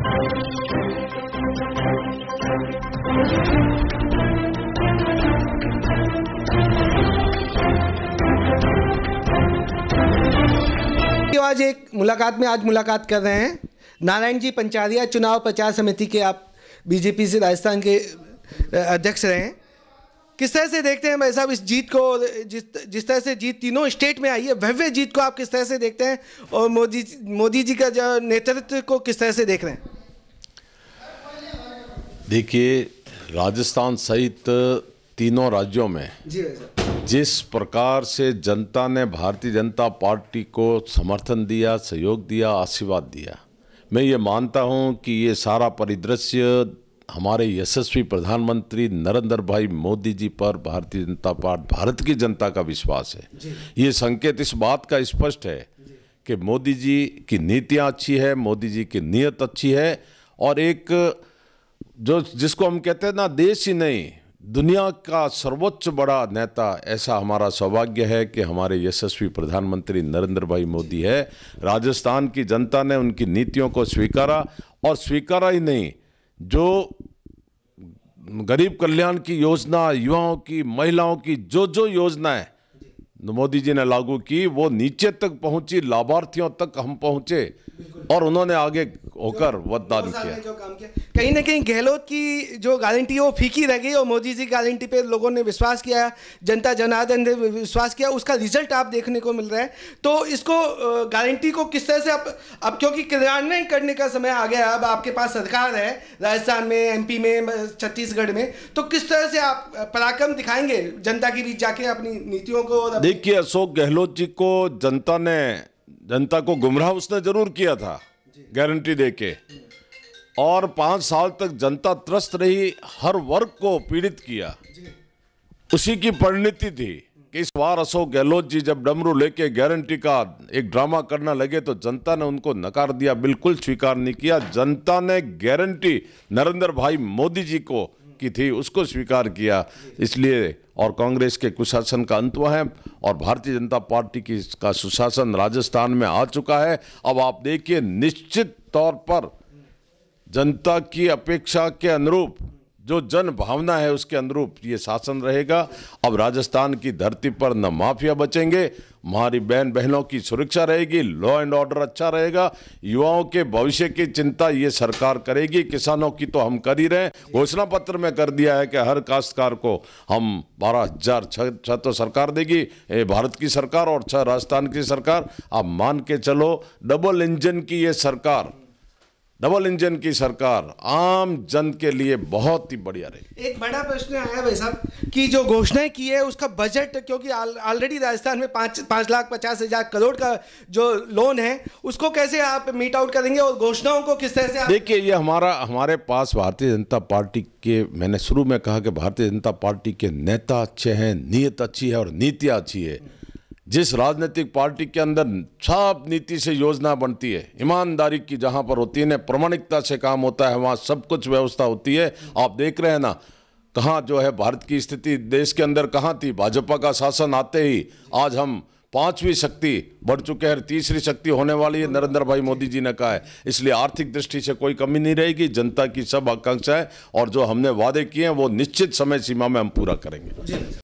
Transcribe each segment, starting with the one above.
आज एक मुलाकात में आज मुलाकात कर रहे हैं नारायण जी पंचारिया, चुनाव प्रचार समिति के आप बीजेपी से राजस्थान के अध्यक्ष रहे हैं। किस तरह से देखते हैं भाई साहब इस जीत को, जिस तरह से जीत तीनों स्टेट में आई है, भव्य जीत को आप किस तरह से देखते हैं और मोदी जी का जो नेतृत्व को किस तरह से देख रहे हैं? देखिए, राजस्थान सहित तीनों राज्यों में जिस प्रकार से जनता ने भारतीय जनता पार्टी को समर्थन दिया, सहयोग दिया, आशीर्वाद दिया, मैं ये मानता हूँ कि ये सारा परिदृश्य हमारे यशस्वी प्रधानमंत्री नरेंद्र भाई मोदी जी पर भारतीय जनता पार्टी, भारत की जनता का विश्वास है। ये संकेत इस बात का स्पष्ट है कि मोदी जी की नीतियाँ अच्छी है, मोदी जी की नीयत अच्छी है, और एक जो जिसको हम कहते हैं ना, देश ही नहीं दुनिया का सर्वोच्च बड़ा नेता, ऐसा हमारा सौभाग्य है कि हमारे यशस्वी प्रधानमंत्री नरेंद्र भाई मोदी है। राजस्थान की जनता ने उनकी नीतियों को स्वीकारा, और स्वीकारा ही नहीं, जो गरीब कल्याण की योजना, युवाओं की, महिलाओं की जो योजना है मोदी जी ने लागू की, वो नीचे तक पहुंची, लाभार्थियों तक हम पहुंचे, और उन्होंने आगे होकर मतदान किया। जो काम किया, कहीं ना कहीं गहलोत की जो गारंटी है वो फीकी रह गई, और मोदी जी की गारंटी पे लोगों ने विश्वास किया, जनता जनार्दन ने विश्वास किया, उसका रिजल्ट आप देखने को मिल रहा है। तो इसको गारंटी को किस तरह से अब क्योंकि क्रियान्वयन करने का समय आ गया, अब आपके पास सरकार है राजस्थान में, एमपी में, छत्तीसगढ़ में, तो किस तरह से आप पराक्रम दिखाएंगे जनता के बीच जाके अपनी नीतियों को? देखिए, अशोक गहलोत जी को जनता को गुमराह उसने जरूर किया था गारंटी देके, और 5 साल तक जनता त्रस्त रही, हर वर्ग को पीड़ित किया। उसी की परिणति थी कि इस बार अशोक गहलोत जी जब डमरू लेके गारंटी का एक ड्रामा करना लगे तो जनता ने उनको नकार दिया, बिल्कुल स्वीकार नहीं किया। जनता ने गारंटी नरेंद्र भाई मोदी जी को की थी, उसको स्वीकार किया। इसलिए और कांग्रेस के कुशासन का अंत हुआ है, और भारतीय जनता पार्टी का सुशासन राजस्थान में आ चुका है। अब आप देखिए, निश्चित तौर पर जनता की अपेक्षा के अनुरूप, जो जन भावना है उसके अनुरूप ये शासन रहेगा। अब राजस्थान की धरती पर न माफिया बचेंगे, हमारी बहनों की सुरक्षा रहेगी, लॉ एंड ऑर्डर अच्छा रहेगा, युवाओं के भविष्य की चिंता ये सरकार करेगी। किसानों की तो हम कर ही रहे हैं, घोषणा पत्र में कर दिया है कि हर काश्तकार को हम 12,000 छह तो सरकार देगी, भारत की सरकार, और 6 राजस्थान की सरकार। आप मान के चलो, डबल इंजन की सरकार आम जन के लिए बहुत ही बढ़िया रही। एक बड़ा प्रश्न आया भाई साहब कि जो घोषणाएं की है उसका बजट, क्योंकि ऑलरेडी राजस्थान में 5,50,000 करोड़ का जो लोन है, उसको कैसे आप मीट आउट करेंगे, और घोषणाओं को किस तरह से आप? देखिए, ये हमारे पास भारतीय जनता पार्टी के, मैंने शुरू में कहा कि भारतीय जनता पार्टी के नेता अच्छे हैं, नीयत अच्छी है और नीतियाँ अच्छी है। जिस राजनीतिक पार्टी के अंदर सब नीति से योजना बनती है, ईमानदारी की जहां पर होती है, प्रामाणिकता से काम होता है, वहां सब कुछ व्यवस्था होती है। आप देख रहे हैं ना, कहां जो है भारत की स्थिति देश के अंदर कहां थी, भाजपा का शासन आते ही आज हम 5वीं शक्ति बढ़ चुके हैं, 3री शक्ति होने वाली है, नरेंद्र भाई मोदी जी ने कहा है। इसलिए आर्थिक दृष्टि से कोई कमी नहीं रहेगी, जनता की सब आकांक्षा है, और जो हमने वादे किए हैं वो निश्चित समय सीमा में हम पूरा करेंगे।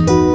है।